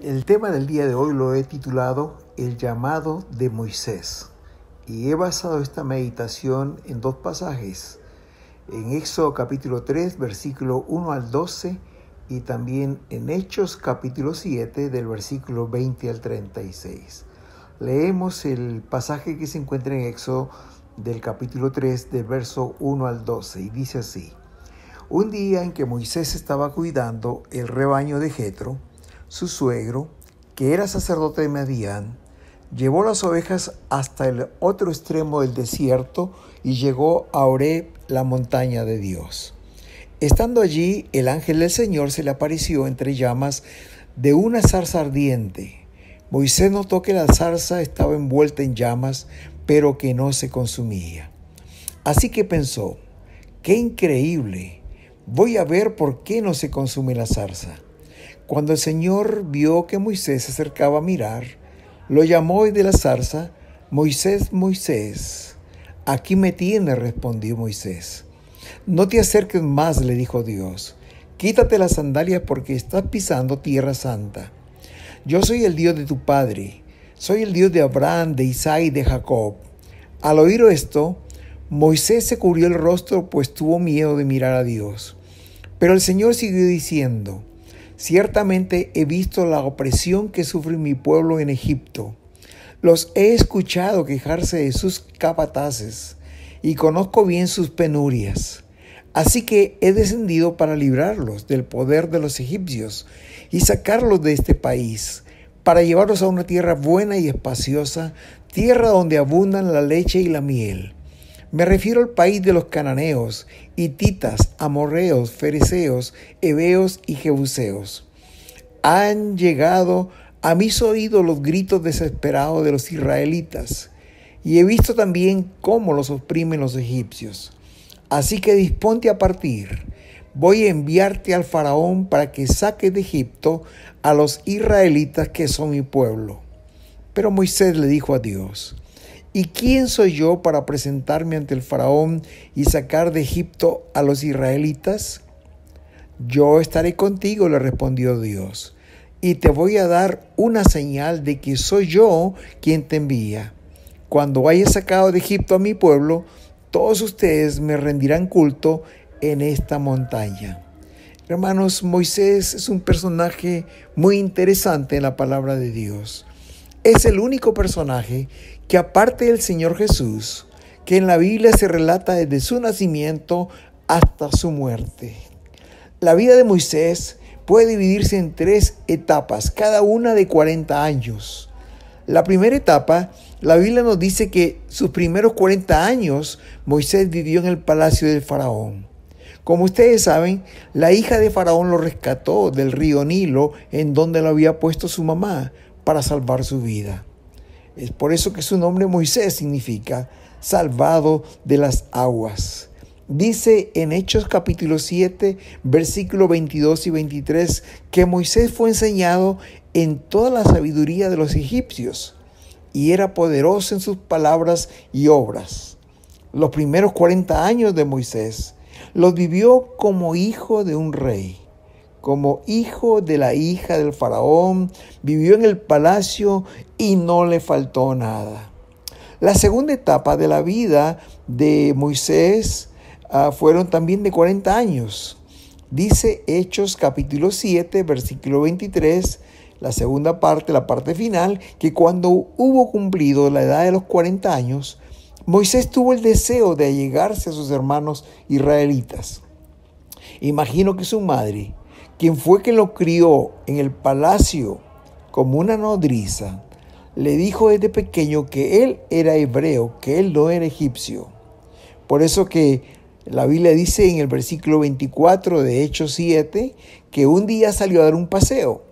El tema del día de hoy lo he titulado El llamado de Moisés y he basado esta meditación en dos pasajes, en Éxodo capítulo 3, versículo 1 al 12 y también en Hechos capítulo 7 del versículo 20 al 36. Leemos el pasaje que se encuentra en Éxodo del capítulo 3 del verso 1 al 12 y dice así: Un día en que Moisés estaba cuidando el rebaño de Jetro, su suegro, que era sacerdote de Madián, llevó las ovejas hasta el otro extremo del desierto y llegó a Horeb, la montaña de Dios. Estando allí, el ángel del Señor se le apareció entre llamas de una zarza ardiente. Moisés notó que la zarza estaba envuelta en llamas, pero que no se consumía. Así que pensó: ¡qué increíble! Voy a ver por qué no se consume la zarza. Cuando el Señor vio que Moisés se acercaba a mirar, lo llamó de la zarza: Moisés, Moisés. Aquí me tienes, respondió Moisés. No te acerques más, le dijo Dios. Quítate las sandalias porque estás pisando tierra santa. Yo soy el Dios de tu padre, soy el Dios de Abraham, de Isaac y de Jacob. Al oír esto, Moisés se cubrió el rostro, pues tuvo miedo de mirar a Dios. Pero el Señor siguió diciendo: Ciertamente he visto la opresión que sufre mi pueblo en Egipto. Los he escuchado quejarse de sus capataces y conozco bien sus penurias. Así que he descendido para librarlos del poder de los egipcios y sacarlos de este país, para llevarlos a una tierra buena y espaciosa, tierra donde abundan la leche y la miel. Me refiero al país de los cananeos, hititas, amorreos, fereceos, heveos y jebuseos. Han llegado a mis oídos los gritos desesperados de los israelitas, y he visto también cómo los oprimen los egipcios. Así que disponte a partir. Voy a enviarte al faraón para que saques de Egipto a los israelitas que son mi pueblo. Pero Moisés le dijo a Dios: ¿Y quién soy yo para presentarme ante el faraón y sacar de Egipto a los israelitas? Yo estaré contigo, le respondió Dios, y te voy a dar una señal de que soy yo quien te envía. Cuando hayas sacado de Egipto a mi pueblo, todos ustedes me rendirán culto en esta montaña. Hermanos, Moisés es un personaje muy interesante en la palabra de Dios. Es el único personaje que, aparte del Señor Jesús, que en la Biblia se relata desde su nacimiento hasta su muerte. La vida de Moisés puede dividirse en 3 etapas, cada una de 40 años. La primera etapa, la Biblia nos dice que sus primeros 40 años Moisés vivió en el palacio del faraón. Como ustedes saben, la hija de faraón lo rescató del río Nilo, en donde lo había puesto su mamá, para salvar su vida. Es por eso que su nombre Moisés significa salvado de las aguas. Dice en Hechos capítulo 7, versículos 22 y 23, que Moisés fue enseñado en toda la sabiduría de los egipcios y era poderoso en sus palabras y obras. Los primeros 40 años de Moisés los vivió como hijo de un rey. Como hijo de la hija del faraón, vivió en el palacio y no le faltó nada. La segunda etapa de la vida de Moisés fueron también de 40 años. Dice Hechos capítulo 7, versículo 23, la segunda parte, la parte final, que cuando hubo cumplido la edad de los 40 años, Moisés tuvo el deseo de allegarse a sus hermanos israelitas. Imagino que su madre, quien fue que lo crió en el palacio como una nodriza, le dijo desde pequeño que él era hebreo, que él no era egipcio. Por eso que la Biblia dice en el versículo 24 de Hechos 7 que un día salió a dar un paseo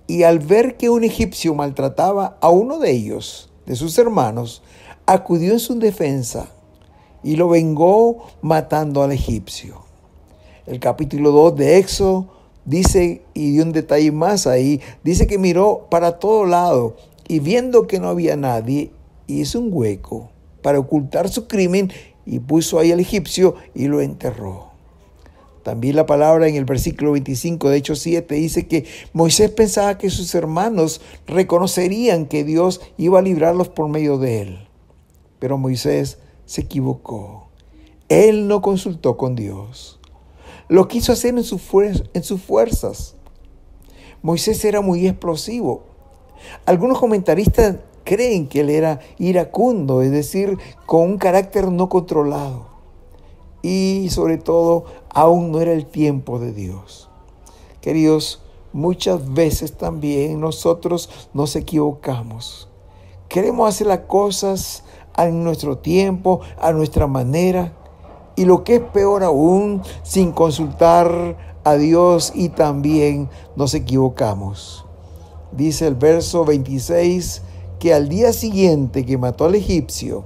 y al ver que un egipcio maltrataba a uno de ellos, de sus hermanos, acudió en su defensa y lo vengó matando al egipcio. El capítulo 2 de Éxodo dice, y de un detalle más ahí, dice que miró para todo lado y viendo que no había nadie, hizo un hueco para ocultar su crimen y puso ahí al egipcio y lo enterró. También la palabra en el versículo 25 de Hechos 7 dice que Moisés pensaba que sus hermanos reconocerían que Dios iba a librarlos por medio de él. Pero Moisés se equivocó. Él no consultó con Dios. Lo quiso hacer en sus fuerzas. Moisés era muy explosivo. Algunos comentaristas creen que él era iracundo, es decir, con un carácter no controlado. Y sobre todo, aún no era el tiempo de Dios. Queridos, muchas veces también nosotros nos equivocamos. Queremos hacer las cosas en nuestro tiempo, a nuestra manera. Y lo que es peor aún, sin consultar a Dios, y también nos equivocamos. Dice el verso 26 que al día siguiente que mató al egipcio,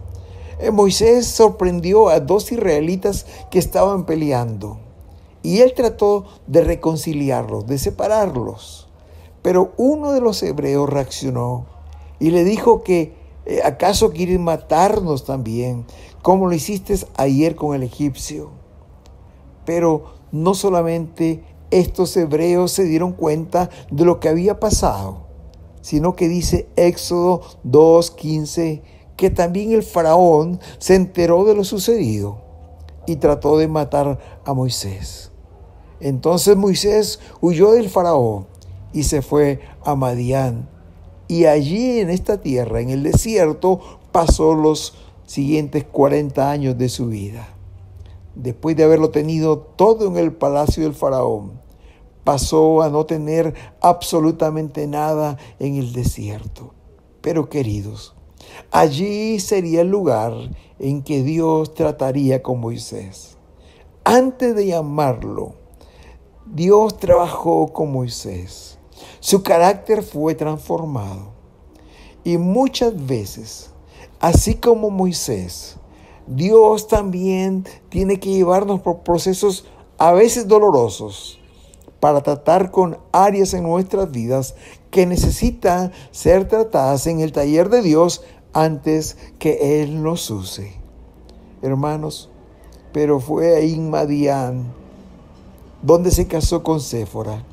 Moisés sorprendió a 2 israelitas que estaban peleando. Y él trató de reconciliarlos, de separarlos. Pero uno de los hebreos reaccionó y le dijo que ¿acaso quieren matarnos también, como lo hiciste ayer con el egipcio? Pero no solamente estos hebreos se dieron cuenta de lo que había pasado, sino que dice Éxodo 2:15 que también el faraón se enteró de lo sucedido y trató de matar a Moisés. Entonces Moisés huyó del faraón y se fue a Madián. Y allí en esta tierra, en el desierto, pasó los siguientes 40 años de su vida. Después de haberlo tenido todo en el palacio del faraón, pasó a no tener absolutamente nada en el desierto. Pero queridos, allí sería el lugar en que Dios trataría con Moisés. Antes de llamarlo, Dios trabajó con Moisés. Su carácter fue transformado. Y muchas veces, así como Moisés, Dios también tiene que llevarnos por procesos a veces dolorosos para tratar con áreas en nuestras vidas que necesitan ser tratadas en el taller de Dios antes que Él nos use. Hermanos, pero fue ahí en Madián donde se casó con Séfora,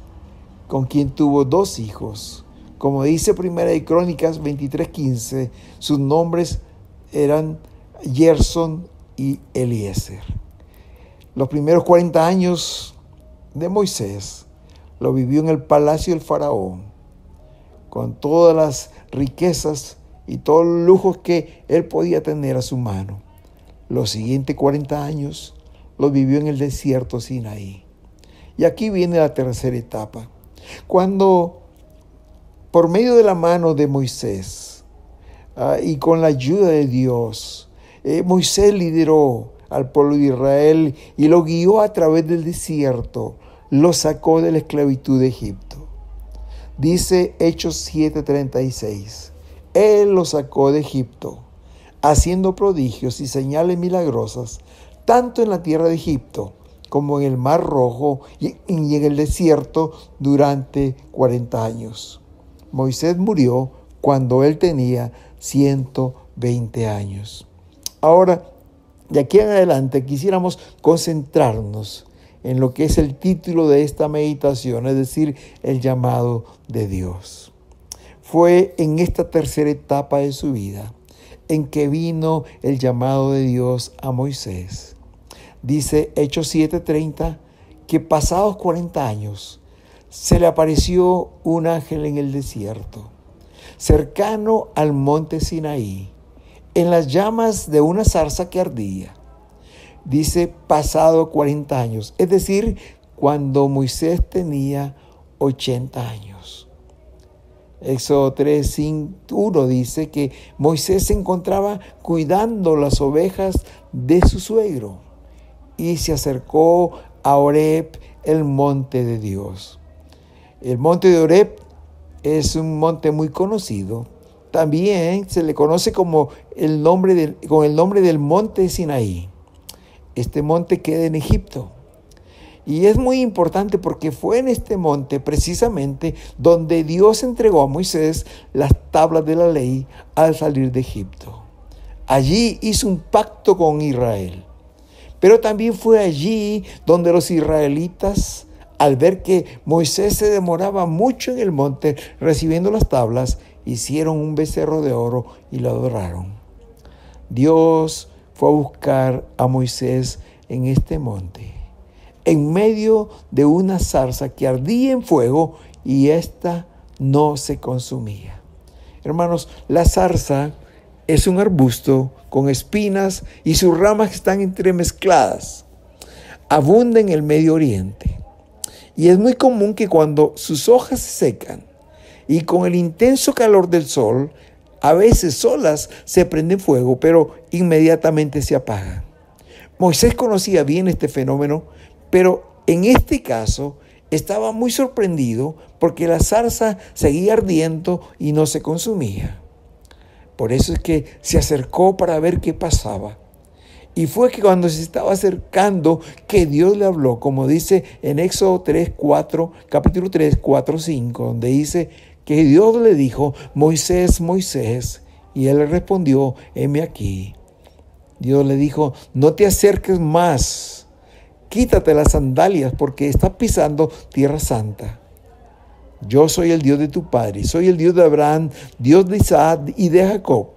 con quien tuvo 2 hijos. Como dice Primera de Crónicas 23:15, sus nombres eran Gerson y Eliezer. Los primeros 40 años de Moisés lo vivió en el palacio del faraón, con todas las riquezas y todos los lujos que él podía tener a su mano. Los siguientes 40 años los vivió en el desierto Sinaí. Y aquí viene la tercera etapa, cuando por medio de la mano de Moisés y con la ayuda de Dios, Moisés lideró al pueblo de Israel y lo guió a través del desierto, lo sacó de la esclavitud de Egipto. Dice Hechos 7:36, Él lo sacó de Egipto, haciendo prodigios y señales milagrosas, tanto en la tierra de Egipto como en el Mar Rojo y en el desierto durante 40 años. Moisés murió cuando él tenía 120 años. Ahora, de aquí en adelante quisiéramos concentrarnos en lo que es el título de esta meditación, es decir, el llamado de Dios. Fue en esta tercera etapa de su vida en que vino el llamado de Dios a Moisés. Dice Hechos 7:30 que pasados 40 años se le apareció un ángel en el desierto, cercano al monte Sinaí, en las llamas de una zarza que ardía. Dice pasado 40 años, es decir, cuando Moisés tenía 80 años. Éxodo 3:1 dice que Moisés se encontraba cuidando las ovejas de su suegro y se acercó a Horeb, el monte de Dios. El monte de Horeb es un monte muy conocido. También se le conoce con el nombre del monte Sinaí. Este monte queda en Egipto. Y es muy importante porque fue en este monte precisamente donde Dios entregó a Moisés las tablas de la ley al salir de Egipto. Allí hizo un pacto con Israel. Pero también fue allí donde los israelitas, al ver que Moisés se demoraba mucho en el monte recibiendo las tablas, hicieron un becerro de oro y lo adoraron. Dios fue a buscar a Moisés en este monte, en medio de una zarza que ardía en fuego y ésta no se consumía. Hermanos, la zarza es un arbusto con espinas y sus ramas están entremezcladas. Abunda en el Medio Oriente. Y es muy común que cuando sus hojas se secan y con el intenso calor del sol, a veces solas se prenden fuego, pero inmediatamente se apagan. Moisés conocía bien este fenómeno, pero en este caso estaba muy sorprendido porque la zarza seguía ardiendo y no se consumía. Por eso es que se acercó para ver qué pasaba. Y fue que cuando se estaba acercando que Dios le habló, como dice en Éxodo 3:4, capítulo 3, 4, 5, donde dice que Dios le dijo: Moisés, Moisés, y él le respondió: heme aquí. Dios le dijo: no te acerques más, quítate las sandalias porque estás pisando tierra santa. Yo soy el Dios de tu padre, soy el Dios de Abraham, Dios de Isaac y de Jacob.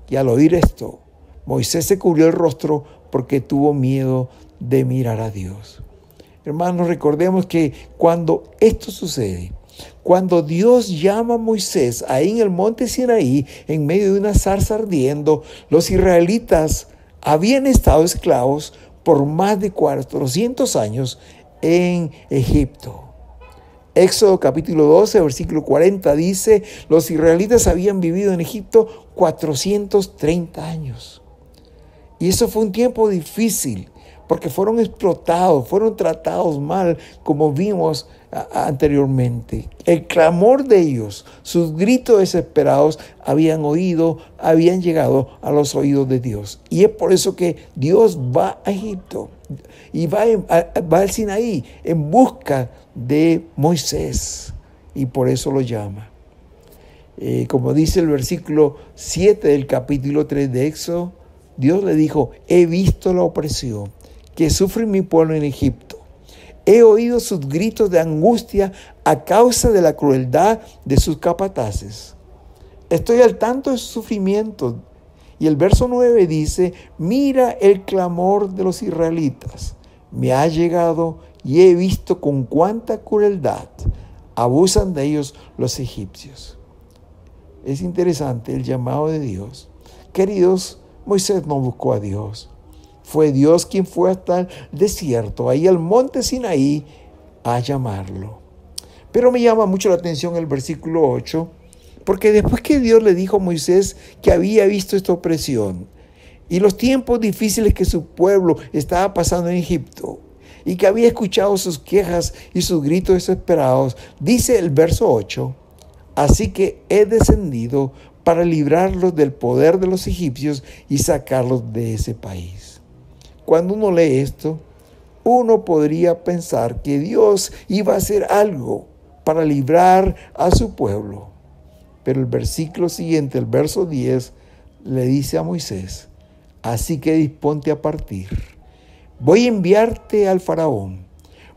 Y al oír esto, Moisés se cubrió el rostro porque tuvo miedo de mirar a Dios. Hermanos, recordemos que cuando esto sucede, cuando Dios llama a Moisés ahí en el monte Sinaí, en medio de una zarza ardiendo, los israelitas habían estado esclavos por más de 400 años en Egipto. Éxodo capítulo 12, versículo 40 dice: los israelitas habían vivido en Egipto 430 años. Y eso fue un tiempo difícil, porque fueron explotados, fueron tratados mal, como vimos anteriormente. El clamor de ellos, sus gritos desesperados, habían llegado a los oídos de Dios. Y es por eso que Dios va a Egipto y va al Sinaí en busca de Moisés. Y por eso lo llama. Como dice el versículo 7 del capítulo 3 de Éxodo, Dios le dijo: he visto la opresión que sufre mi pueblo en Egipto. He oído sus gritos de angustia a causa de la crueldad de sus capataces. Estoy al tanto de sus sufrimientos. Y el verso 9 dice: mira el clamor de los israelitas. Me ha llegado y he visto con cuánta crueldad abusan de ellos los egipcios. Es interesante el llamado de Dios. Queridos, Moisés no buscó a Dios. Fue Dios quien fue hasta el desierto, ahí al monte Sinaí, a llamarlo. Pero me llama mucho la atención el versículo 8, porque después que Dios le dijo a Moisés que había visto esta opresión y los tiempos difíciles que su pueblo estaba pasando en Egipto, y que había escuchado sus quejas y sus gritos desesperados, dice el verso 8, así que he descendido para librarlos del poder de los egipcios y sacarlos de ese país. Cuando uno lee esto, uno podría pensar que Dios iba a hacer algo para librar a su pueblo. Pero el versículo siguiente, el verso 10, le dice a Moisés: así que disponte a partir. Voy a enviarte al faraón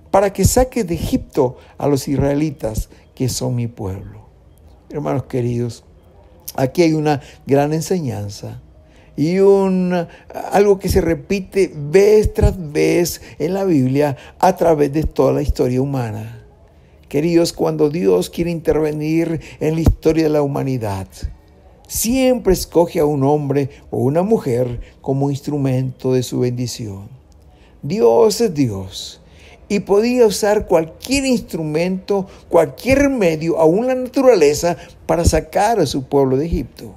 para que saques de Egipto a los israelitas que son mi pueblo. Hermanos queridos, aquí hay una gran enseñanza y algo que se repite vez tras vez en la Biblia a través de toda la historia humana. Queridos, cuando Dios quiere intervenir en la historia de la humanidad, siempre escoge a un hombre o una mujer como instrumento de su bendición. Dios es Dios y podía usar cualquier instrumento, cualquier medio, aún la naturaleza, para sacar a su pueblo de Egipto.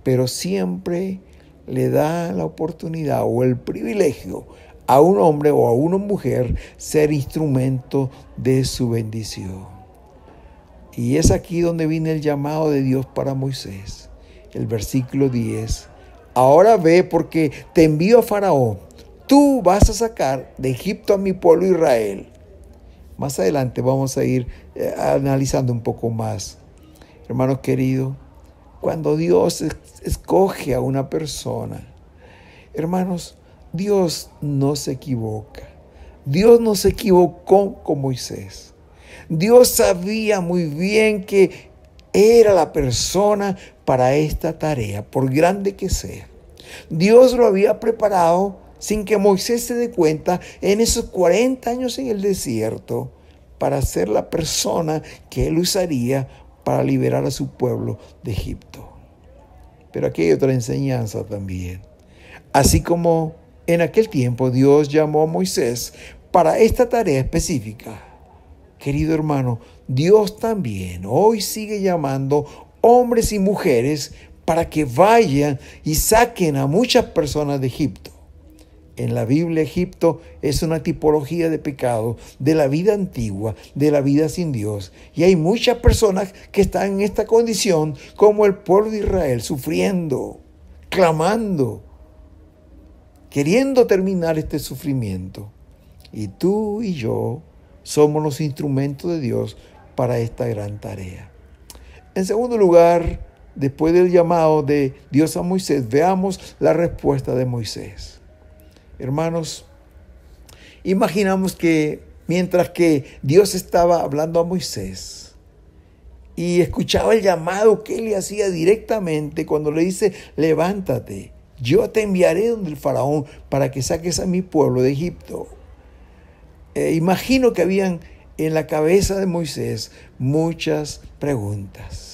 Pero siempre le da la oportunidad o el privilegio a un hombre o a una mujer ser instrumento de su bendición. Y es aquí donde viene el llamado de Dios para Moisés. El versículo 10. Ahora ve, porque te envío a Faraón. Tú vas a sacar de Egipto a mi pueblo Israel. Más adelante vamos a ir analizando un poco más. Hermanos queridos, cuando Dios escoge a una persona, hermanos, Dios no se equivoca. Dios no se equivocó con Moisés. Dios sabía muy bien que era la persona para esta tarea, por grande que sea. Dios lo había preparado sin que Moisés se dé cuenta en esos 40 años en el desierto para ser la persona que él usaría para liberar a su pueblo de Egipto. Pero aquí hay otra enseñanza también. Así como en aquel tiempo Dios llamó a Moisés para esta tarea específica, querido hermano, Dios también hoy sigue llamando hombres y mujeres para que vayan y saquen a muchas personas de Egipto. En la Biblia, Egipto es una tipología de pecado de la vida antigua, de la vida sin Dios. Y hay muchas personas que están en esta condición, como el pueblo de Israel, sufriendo, clamando, queriendo terminar este sufrimiento. Y tú y yo somos los instrumentos de Dios para esta gran tarea. En segundo lugar, después del llamado de Dios a Moisés, veamos la respuesta de Moisés. Hermanos, imaginamos que mientras que Dios estaba hablando a Moisés y escuchaba el llamado que él le hacía directamente cuando le dice, levántate, yo te enviaré donde el faraón para que saques a mi pueblo de Egipto. Imagino que habían en la cabeza de Moisés muchas preguntas.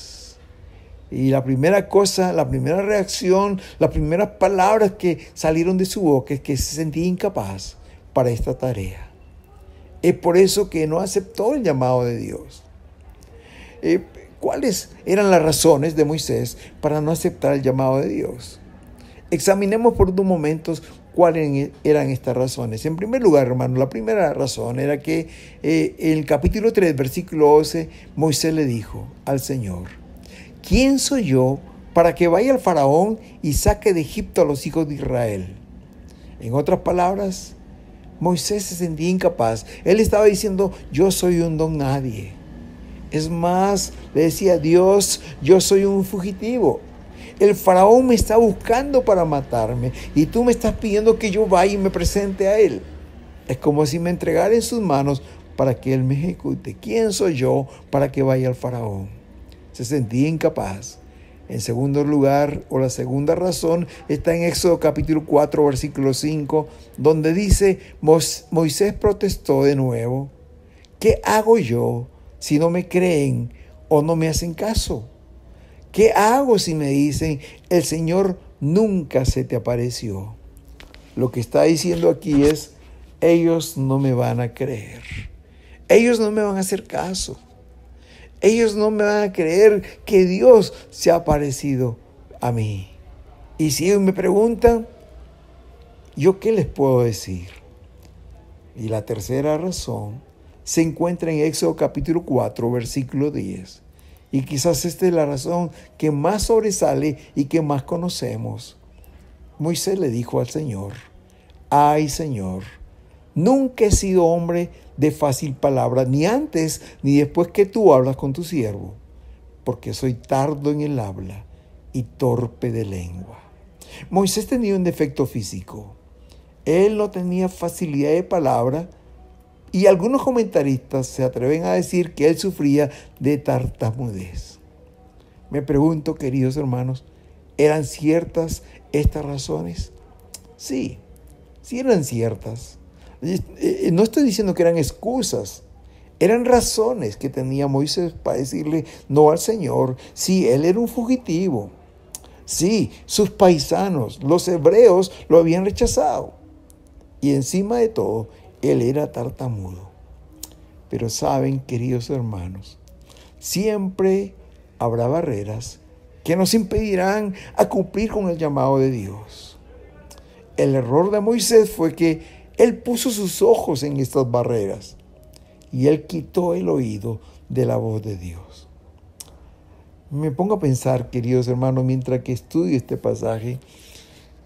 Y la primera cosa, la primera reacción, las primeras palabras que salieron de su boca es que se sentía incapaz para esta tarea. Es por eso que no aceptó el llamado de Dios. ¿Cuáles eran las razones de Moisés para no aceptar el llamado de Dios? Examinemos por unos momentos cuáles eran estas razones. En primer lugar, hermano, la primera razón era que en el capítulo 3, versículo 11, Moisés le dijo al Señor, ¿quién soy yo para que vaya al faraón y saque de Egipto a los hijos de Israel? En otras palabras, Moisés se sentía incapaz. Él estaba diciendo, yo soy un don nadie. Es más, le decía, Dios, yo soy un fugitivo. El faraón me está buscando para matarme y tú me estás pidiendo que yo vaya y me presente a él. Es como si me entregara en sus manos para que él me ejecute. ¿Quién soy yo para que vaya al faraón? Se sentía incapaz. En segundo lugar, o la segunda razón, está en Éxodo capítulo 4, versículo 5, donde dice, Moisés protestó de nuevo, ¿qué hago yo si no me creen o no me hacen caso? ¿Qué hago si me dicen, el Señor nunca se te apareció? Lo que está diciendo aquí es, ellos no me van a creer. Ellos no me van a hacer caso. Ellos no me van a creer que Dios se ha aparecido a mí. Y si ellos me preguntan, ¿yo qué les puedo decir? Y la tercera razón se encuentra en Éxodo capítulo 4, versículo 10. Y quizás esta es la razón que más sobresale y que más conocemos. Moisés le dijo al Señor, ay Señor, nunca he sido hombre de fácil palabra, ni antes ni después que tú hablas con tu siervo, porque soy tardo en el habla y torpe de lengua. Moisés tenía un defecto físico. Él no tenía facilidad de palabra y algunos comentaristas se atreven a decir que él sufría de tartamudez. Me pregunto, queridos hermanos, ¿eran ciertas estas razones? Sí eran ciertas. No estoy diciendo que eran excusas, eran razones que tenía Moisés para decirle no al Señor. Sí, él era un fugitivo. Sí, sus paisanos, los hebreos, lo habían rechazado. Y encima de todo, él era tartamudo. Pero saben, queridos hermanos, siempre habrá barreras que nos impedirán a cumplir con el llamado de Dios. El error de Moisés fue que él puso sus ojos en estas barreras y él quitó el oído de la voz de Dios. Me pongo a pensar, queridos hermanos, mientras que estudio este pasaje,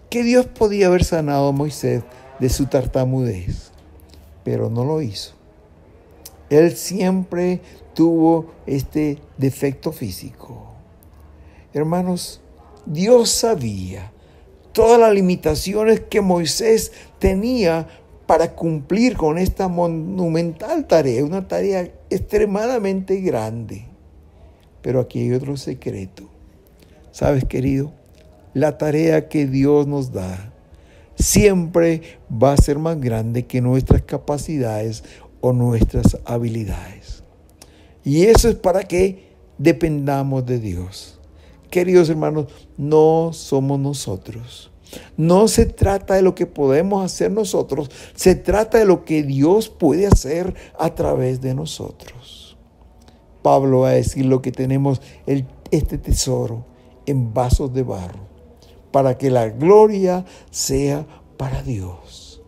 que Dios podía haber sanado a Moisés de su tartamudez, pero no lo hizo. Él siempre tuvo este defecto físico. Hermanos, Dios sabía todas las limitaciones que Moisés tenía para cumplir con esta monumental tarea, una tarea extremadamente grande. Pero aquí hay otro secreto. ¿Sabes, querido? La tarea que Dios nos da siempre va a ser más grande que nuestras capacidades o nuestras habilidades. Y eso es para que dependamos de Dios. Queridos hermanos, no somos nosotros. No se trata de lo que podemos hacer nosotros, se trata de lo que Dios puede hacer a través de nosotros. Pablo va a decir lo que tenemos este tesoro en vasos de barro, para que la gloria sea para Dios.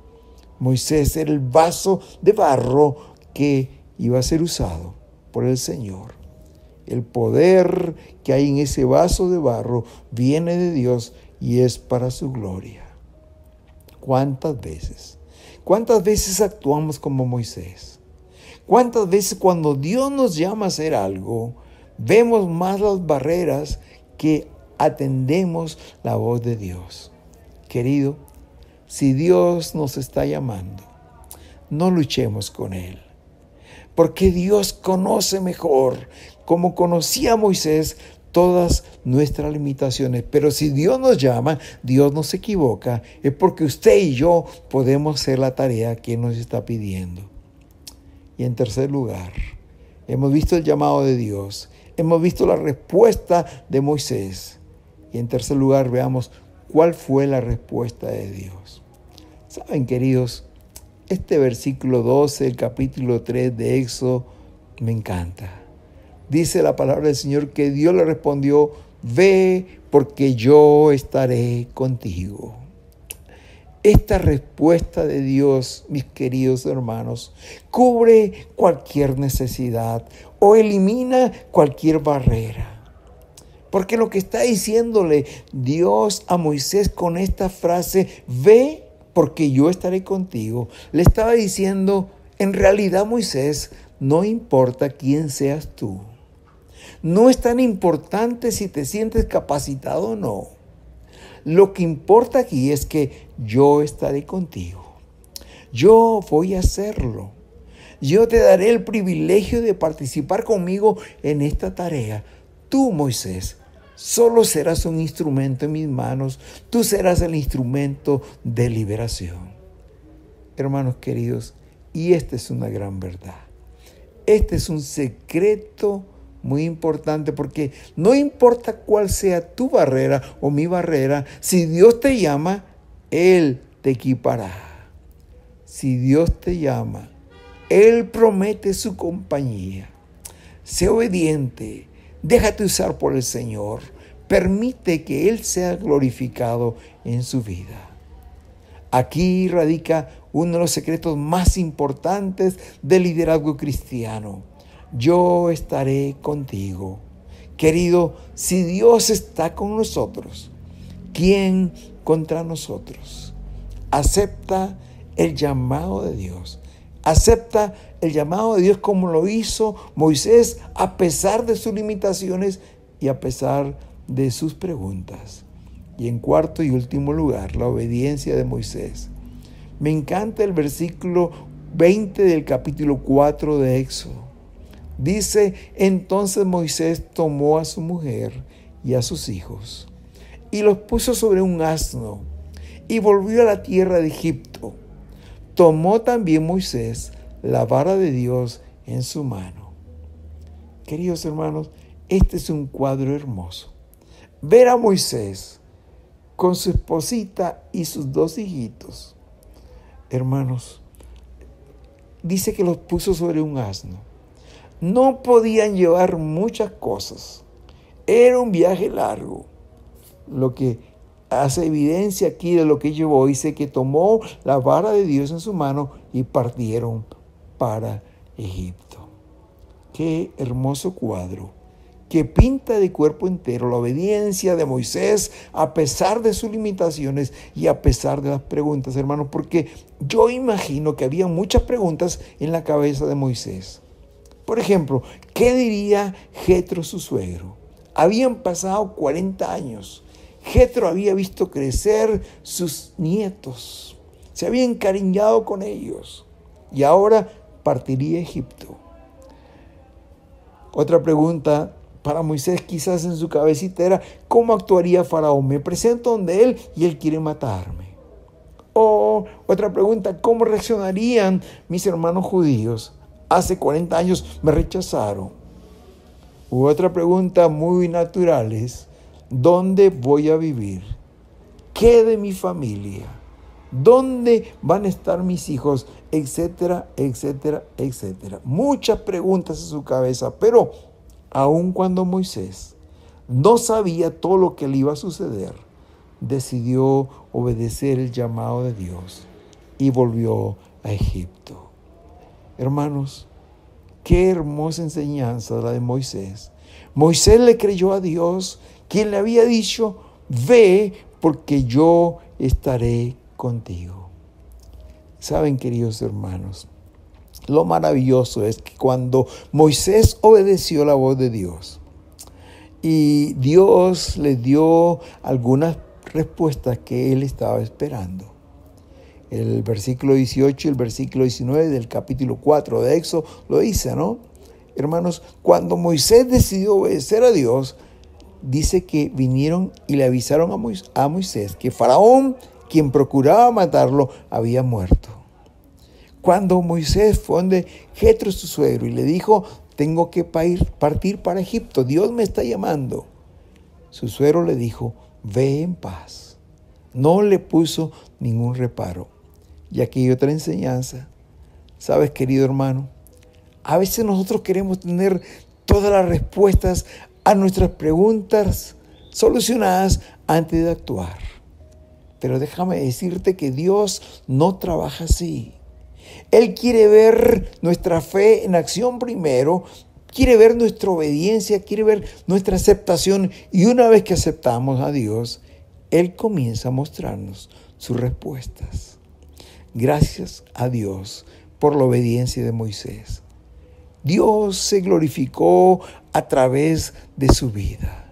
Moisés era el vaso de barro que iba a ser usado por el Señor. El poder que hay en ese vaso de barro viene de Dios y es para su gloria. ¿Cuántas veces actuamos como Moisés? ¿Cuántas veces cuando Dios nos llama a hacer algo, vemos más las barreras que atendemos la voz de Dios? Querido, si Dios nos está llamando, no luchemos con Él. Porque Dios conoce mejor, como conocía a Moisés, todas nuestras limitaciones. Pero si Dios nos llama, Dios no se equivoca. Es porque usted y yo podemos hacer la tarea que Él nos está pidiendo. Y en tercer lugar, hemos visto el llamado de Dios. Hemos visto la respuesta de Moisés. Y en tercer lugar, veamos cuál fue la respuesta de Dios. Saben, queridos, este versículo 12 del capítulo 3 de Éxodo me encanta. Dice la palabra del Señor que Dios le respondió: ve, porque yo estaré contigo. Esta respuesta de Dios, mis queridos hermanos, cubre cualquier necesidad o elimina cualquier barrera. Porque lo que está diciéndole Dios a Moisés con esta frase, ve, porque yo estaré contigo, le estaba diciendo: en realidad, Moisés, no importa quién seas tú. No es tan importante si te sientes capacitado o no. Lo que importa aquí es que yo estaré contigo. Yo voy a hacerlo. Yo te daré el privilegio de participar conmigo en esta tarea. Tú, Moisés, solo serás un instrumento en mis manos. Tú serás el instrumento de liberación. Hermanos queridos, y esta es una gran verdad. Este es un secreto muy importante, porque no importa cuál sea tu barrera o mi barrera, si Dios te llama, Él te equipará. Si Dios te llama, Él promete su compañía. Sé obediente, déjate usar por el Señor, permite que Él sea glorificado en su vida. Aquí radica uno de los secretos más importantes del liderazgo cristiano. Yo estaré contigo. Querido, si Dios está con nosotros, ¿quién contra nosotros? Acepta el llamado de Dios. Acepta el llamado de Dios como lo hizo Moisés, a pesar de sus limitaciones y a pesar de sus preguntas. Y en cuarto y último lugar, la obediencia de Moisés. Me encanta el versículo 20 del capítulo 4 de Éxodo. Dice: entonces Moisés tomó a su mujer y a sus hijos y los puso sobre un asno y volvió a la tierra de Egipto. Tomó también Moisés la vara de Dios en su mano. Queridos hermanos, este es un cuadro hermoso. Ver a Moisés con su esposita y sus dos hijitos. Hermanos, dice que los puso sobre un asno. No podían llevar muchas cosas. Era un viaje largo. Lo que hace evidencia aquí de lo que llevó, dice que tomó la vara de Dios en su mano y partieron para Egipto. Qué hermoso cuadro que pinta de cuerpo entero la obediencia de Moisés a pesar de sus limitaciones y a pesar de las preguntas, hermanos, porque yo imagino que había muchas preguntas en la cabeza de Moisés. Por ejemplo, ¿qué diría Jetro, su suegro? Habían pasado 40 años Jetro había visto crecer sus nietos, se había encariñado con ellos y ahora partiría a Egipto. Otra pregunta para Moisés quizás en su cabecita era: ¿cómo actuaría Faraón? Me presento donde él y él quiere matarme. O otra pregunta: ¿cómo reaccionarían mis hermanos judíos? Hace 40 años me rechazaron. U otra pregunta muy natural es: ¿dónde voy a vivir? ¿Qué de mi familia? ¿Dónde van a estar mis hijos? Etcétera, etcétera, etcétera. Muchas preguntas en su cabeza, pero aun cuando Moisés no sabía todo lo que le iba a suceder, decidió obedecer el llamado de Dios y volvió a Egipto. Hermanos, qué hermosa enseñanza la de Moisés. Moisés le creyó a Dios, quien le había dicho: ve, porque yo estaré contigo. Saben, queridos hermanos, lo maravilloso es que cuando Moisés obedeció la voz de Dios y Dios le dio algunas respuestas que él estaba esperando. El versículo 18 y el versículo 19 del capítulo 4 de Éxodo lo dice, ¿no? Hermanos, cuando Moisés decidió obedecer a Dios, dice que vinieron y le avisaron a Moisés que Faraón, quien procuraba matarlo, había muerto. Cuando Moisés fue donde Jetro, su suegro, y le dijo: tengo que partir para Egipto, Dios me está llamando, su suegro le dijo: ve en paz. No le puso ningún reparo. Y aquí hay otra enseñanza. ¿Sabes, querido hermano? A veces nosotros queremos tener todas las respuestas a nuestras preguntas solucionadas antes de actuar. Pero déjame decirte que Dios no trabaja así. Él quiere ver nuestra fe en acción primero, quiere ver nuestra obediencia, quiere ver nuestra aceptación. Y una vez que aceptamos a Dios, Él comienza a mostrarnos sus respuestas. Gracias a Dios por la obediencia de Moisés. Dios se glorificó a través de su vida.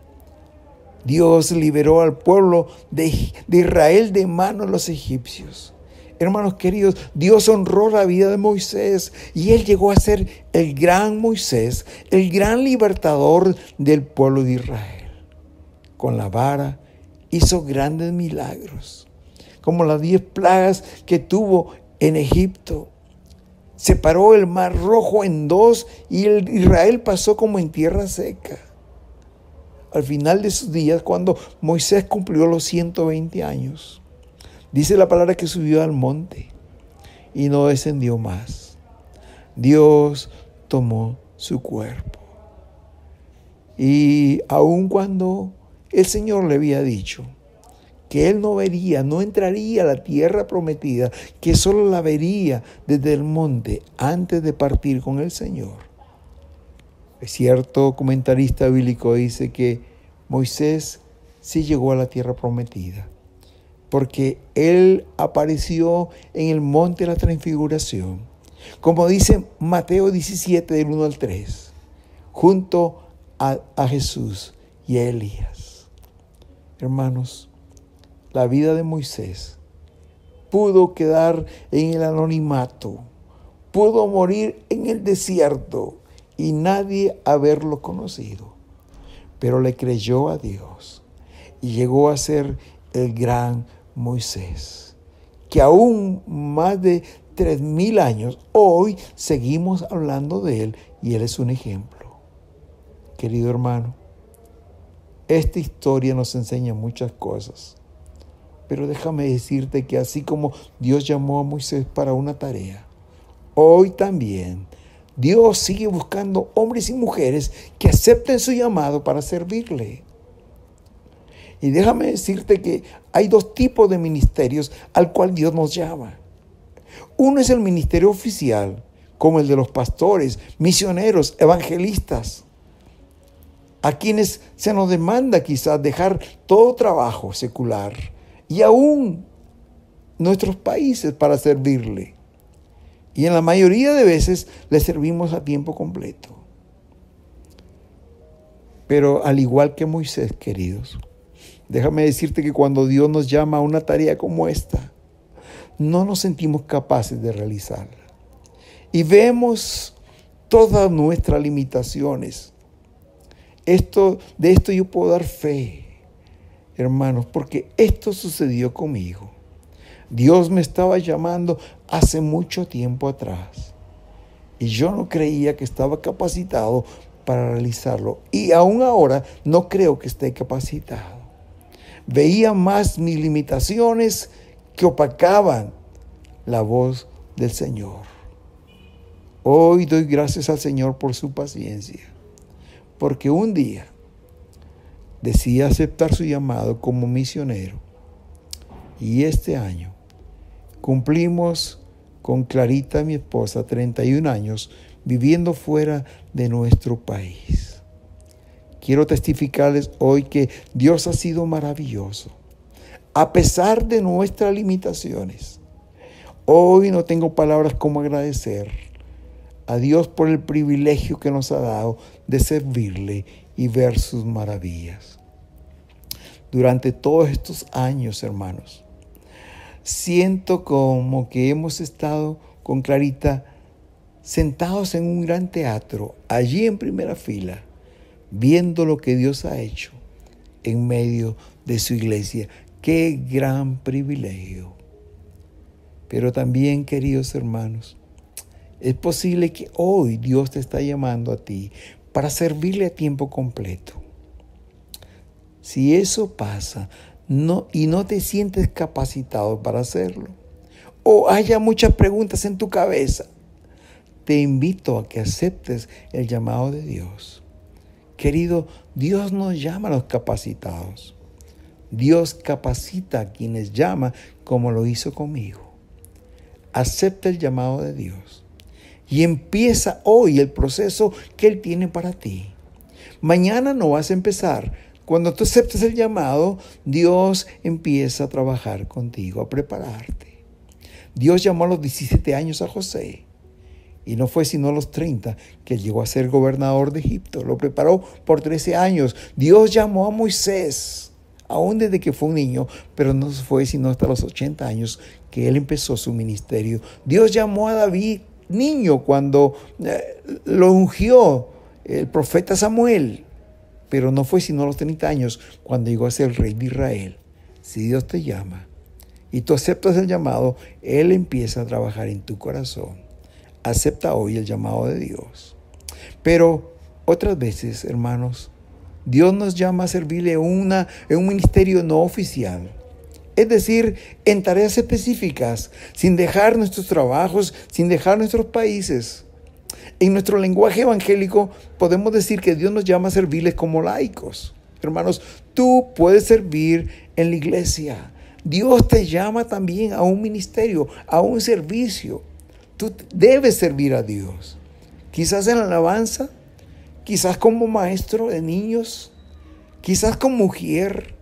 Dios liberó al pueblo de Israel de manos de los egipcios. Hermanos queridos, Dios honró la vida de Moisés y él llegó a ser el gran Moisés, el gran libertador del pueblo de Israel. Con la vara hizo grandes milagros, como las 10 plagas que tuvo en Egipto. Separó el mar Rojo en 2 y Israel pasó como en tierra seca. Al final de sus días, cuando Moisés cumplió los 120 años, dice la palabra que subió al monte y no descendió más. Dios tomó su cuerpo. Y aun cuando el Señor le había dicho que él no entraría a la tierra prometida, que solo la vería desde el monte antes de partir con el Señor. Cierto comentarista bíblico dice que Moisés sí llegó a la tierra prometida, porque él apareció en el monte de la transfiguración, como dice Mateo 17, del 1 al 3, junto a Jesús y a Elías. Hermanos, la vida de Moisés pudo quedar en el anonimato, pudo morir en el desierto y nadie haberlo conocido, pero le creyó a Dios y llegó a ser el gran Moisés, que aún más de 3,000 años, hoy seguimos hablando de él y él es un ejemplo. Querido hermano, esta historia nos enseña muchas cosas, pero déjame decirte que así como Dios llamó a Moisés para una tarea, hoy también Dios sigue buscando hombres y mujeres que acepten su llamado para servirle. Y déjame decirte que hay 2 tipos de ministerios al cual Dios nos llama. Uno es el ministerio oficial, como el de los pastores, misioneros, evangelistas, a quienes se nos demanda quizás dejar todo trabajo secular y aún nuestros países para servirle. Y en la mayoría de veces le servimos a tiempo completo. Pero al igual que Moisés, queridos, Déjame decirte que cuando Dios nos llama a una tarea como esta, no nos sentimos capaces de realizarla. Y vemos todas nuestras limitaciones. De esto yo puedo dar fe, hermanos, porque esto sucedió conmigo. Dios me estaba llamando hace mucho tiempo atrás y yo no creía que estaba capacitado para realizarlo. Y aún ahora no creo que esté capacitado. Veía más mis limitaciones que opacaban la voz del Señor. Hoy doy gracias al Señor por su paciencia, porque un día decidí aceptar su llamado como misionero y este año cumplimos con Clarita, mi esposa, 31 años viviendo fuera de nuestro país. Quiero testificarles hoy que Dios ha sido maravilloso. A pesar de nuestras limitaciones, hoy no tengo palabras como agradecer a Dios por el privilegio que nos ha dado de servirle y ver sus maravillas. Durante todos estos años, hermanos, siento como que hemos estado con Clarita sentados en un gran teatro, allí en primera fila, viendo lo que Dios ha hecho en medio de su iglesia. ¡Qué gran privilegio! Pero también, queridos hermanos, es posible que hoy Dios te está llamando a ti para servirle a tiempo completo. Si eso pasa y no te sientes capacitado para hacerlo, o haya muchas preguntas en tu cabeza, te invito a que aceptes el llamado de Dios. Querido, Dios nos llama a los capacitados. Dios capacita a quienes llama como lo hizo conmigo. Acepta el llamado de Dios y empieza hoy el proceso que Él tiene para ti. Mañana no vas a empezar. Cuando tú aceptes el llamado, Dios empieza a trabajar contigo, a prepararte. Dios llamó a los 17 años a José. Y no fue sino a los 30 que llegó a ser gobernador de Egipto. Lo preparó por 13 años. Dios llamó a Moisés, aún desde que fue un niño, pero no fue sino hasta los 80 años que él empezó su ministerio. Dios llamó a David, niño, cuando lo ungió el profeta Samuel, pero no fue sino a los 30 años cuando llegó a ser el rey de Israel. Si Dios te llama y tú aceptas el llamado, Él empieza a trabajar en tu corazón. Acepta hoy el llamado de Dios. Pero otras veces, hermanos, Dios nos llama a servirle en un ministerio no oficial. Es decir, en tareas específicas, sin dejar nuestros trabajos, sin dejar nuestros países. En nuestro lenguaje evangélico podemos decir que Dios nos llama a servirles como laicos. Hermanos, tú puedes servir en la iglesia. Dios te llama también a un ministerio, a un servicio. Tú debes servir a Dios. Quizás en la alabanza, quizás como maestro de niños, quizás como mujer,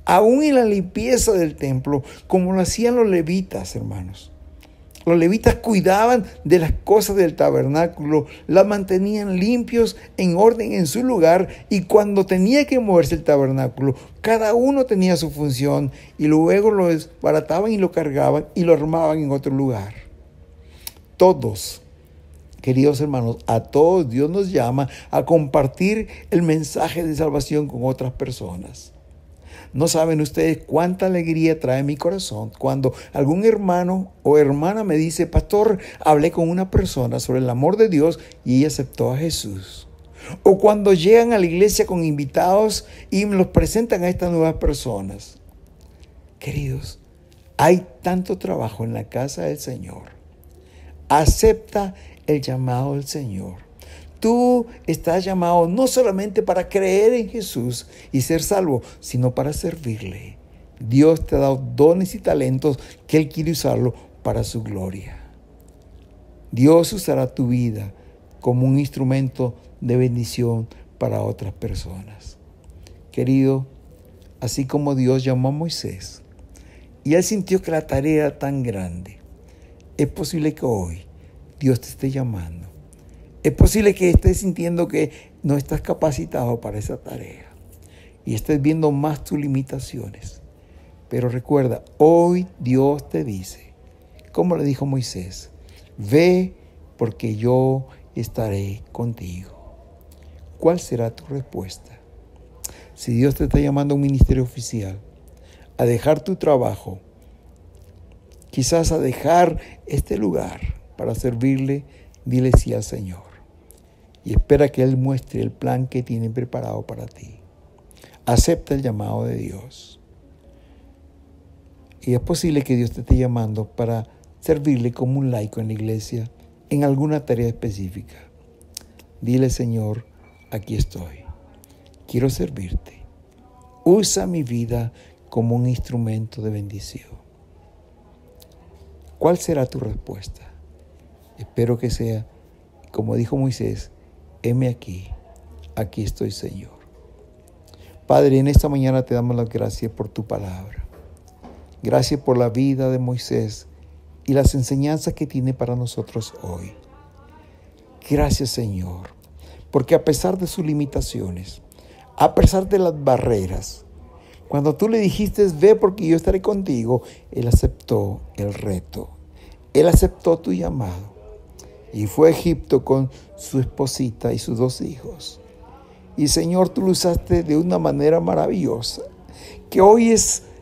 aún en la limpieza del templo, como lo hacían los levitas, hermanos. Los levitas cuidaban de las cosas del tabernáculo, las mantenían limpios, en orden, en su lugar, y cuando tenía que moverse el tabernáculo, cada uno tenía su función, y luego lo desbarataban y lo cargaban y lo armaban en otro lugar. Todos, queridos hermanos, a todos Dios nos llama a compartir el mensaje de salvación con otras personas. No saben ustedes cuánta alegría trae mi corazón cuando algún hermano o hermana me dice: pastor, hablé con una persona sobre el amor de Dios y ella aceptó a Jesús. O cuando llegan a la iglesia con invitados y me los presentan a estas nuevas personas. Queridos, hay tanto trabajo en la casa del Señor. Acepta el llamado del Señor. Tú estás llamado no solamente para creer en Jesús y ser salvo, sino para servirle. Dios te ha dado dones y talentos que Él quiere usarlo para su gloria. Dios usará tu vida como un instrumento de bendición para otras personas. Querido, así como Dios llamó a Moisés y Él sintió que la tarea era tan grande, es posible que hoy Dios te esté llamando. Es posible que estés sintiendo que no estás capacitado para esa tarea. y estés viendo más tus limitaciones. Pero recuerda, hoy Dios te dice, como le dijo Moisés, ve porque yo estaré contigo. ¿Cuál será tu respuesta? Si Dios te está llamando a un ministerio oficial, a dejar tu trabajo, quizás a dejar este lugar para servirle, dile sí al Señor. Y espera que Él muestre el plan que tiene preparado para ti. Acepta el llamado de Dios. Y es posible que Dios te esté llamando para servirle como un laico en la iglesia, en alguna tarea específica. Dile, Señor, aquí estoy. Quiero servirte. Usa mi vida como un instrumento de bendición. ¿Cuál será tu respuesta? Espero que sea, como dijo Moisés, heme aquí, aquí estoy, Señor. Padre, en esta mañana te damos las gracias por tu palabra. Gracias por la vida de Moisés y las enseñanzas que tiene para nosotros hoy. Gracias, Señor, porque a pesar de sus limitaciones, a pesar de las barreras, cuando tú le dijiste, ve porque yo estaré contigo, Él aceptó el reto. Él aceptó tu llamado y fue a Egipto con su esposita y sus 2 hijos. Y Señor, tú lo usaste de una manera maravillosa, que hoy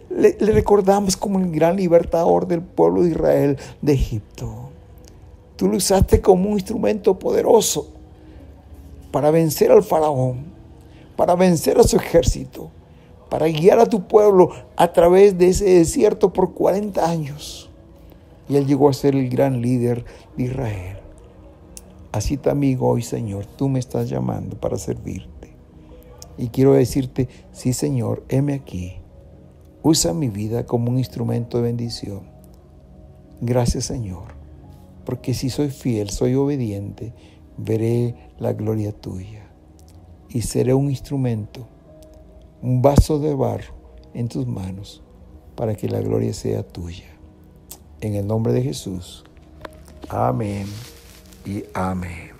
le recordamos como el gran libertador del pueblo de Israel de Egipto. Tú lo usaste como un instrumento poderoso para vencer al faraón, para vencer a su ejército, para guiar a tu pueblo a través de ese desierto por 40 años. Y Él llegó a ser el gran líder de Israel. Así también hoy, Señor, tú me estás llamando para servirte. Y quiero decirte, sí, Señor, heme aquí. Usa mi vida como un instrumento de bendición. Gracias, Señor, porque si soy fiel, soy obediente, veré la gloria tuya. Y seré un instrumento, un vaso de barro en tus manos, para que la gloria sea tuya. En el nombre de Jesús. Amén y amén.